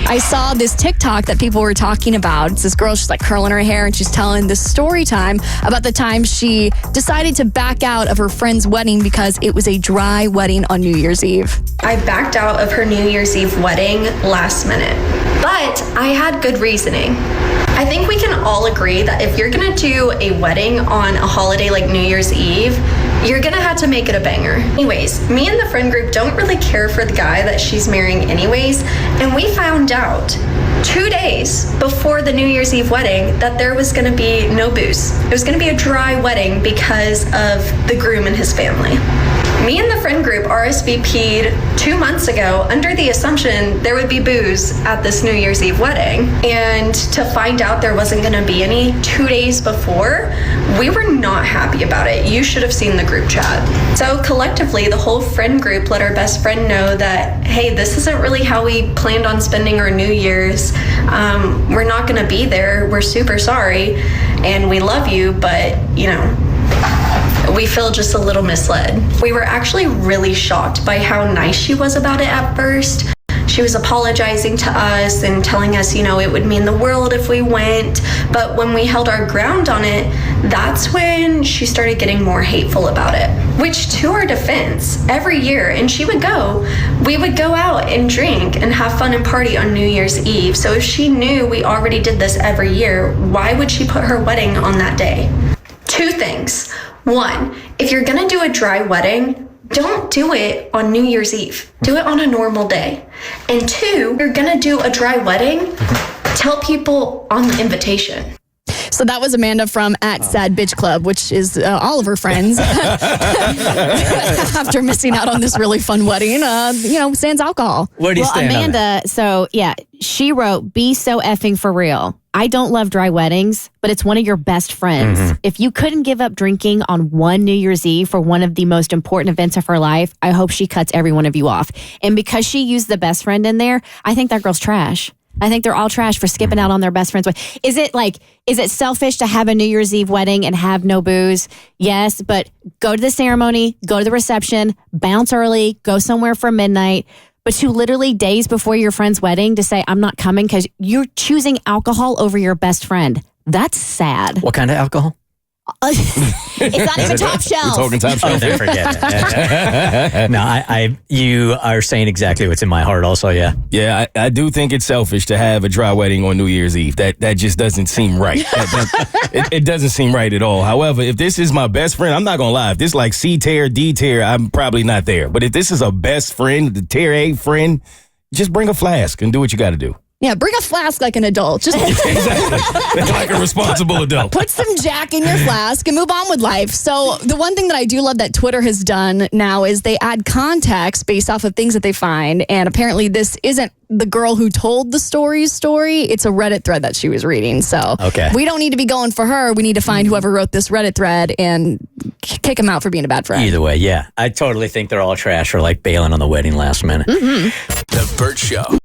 I saw this TikTok that people were talking about. It's this girl, she's like curling her hair and she's telling this story time about the time she decided to back out of her friend's wedding because it was a dry wedding on New Year's Eve. I backed out of her New Year's Eve wedding last minute, but I had good reasoning. I think we can all agree that if you're gonna do a wedding on a holiday like New Year's Eve, you're gonna have to make it a banger. Anyways, me and the friend group don't really care for the guy that she's marrying anyways, and we found out 2 days before the New Year's Eve wedding that there was gonna be no booze. It was gonna be a dry wedding because of the groom and his family. Me and the friend group RSVP'd 2 months ago under the assumption there would be booze at this New Year's Eve wedding. And to find out there wasn't gonna be any 2 days before, we were not happy about it. You should have seen the group chat. So collectively, the whole friend group let our best friend know that, hey, this isn't really how we planned on spending our New Year's. We're not gonna be there. We're super sorry and we love you, but we feel just a little misled. We were actually really shocked by how nice she was about it at first. She was apologizing to us and telling us, it would mean the world if we went. But when we held our ground on it, that's when she started getting more hateful about it. Which, to our defense, every year, and we would go out and drink and have fun and party on New Year's Eve. So if she knew we already did this every year, why would she put her wedding on that day? 2 things. 1, if you're gonna do a dry wedding, don't do it on New Year's Eve. Do it on a normal day. And 2, you're gonna do a dry wedding, tell people on the invitation. So that was Amanda from @SadBitchClub, which is all of her friends. After missing out on this really fun wedding, sans alcohol. Where do you stand Amanda, on that? so yeah, she wrote, "Be so effing for real. I don't love dry weddings, but it's one of your best friends. Mm-hmm. If you couldn't give up drinking on one New Year's Eve for one of the most important events of her life, I hope she cuts every one of you off." And because she used the best friend in there, I think that girl's trash. I think they're all trash for skipping out on their best friend's wedding. Is it selfish to have a New Year's Eve wedding and have no booze? Yes, but go to the ceremony, go to the reception, bounce early, go somewhere for midnight. But to literally days before your friend's wedding to say, I'm not coming because you're choosing alcohol over your best friend. That's sad. What kind of alcohol? It's not even top shelf. We're talking top shelf. Oh, then forget it. No, you are saying exactly what's in my heart also, yeah. Yeah, I do think it's selfish to have a dry wedding on New Year's Eve. That just doesn't seem right. It doesn't seem right at all. However, if this is my best friend, I'm not going to lie. If this is like C tier, D tier, I'm probably not there. But if this is a best friend, the tier A friend, just bring a flask and do what you got to do. Yeah, bring a flask like an adult. Just Exactly. Like a responsible adult. put some Jack in your flask and move on with life. So the one thing that I do love that Twitter has done now is they add context based off of things that they find. And apparently this isn't the girl who told the story. It's a Reddit thread that she was reading. So Okay. we don't need to be going for her. We need to find whoever wrote this Reddit thread and kick him out for being a bad friend. Either way, yeah. I totally think they're all trash for bailing on the wedding last minute. The Bert Show.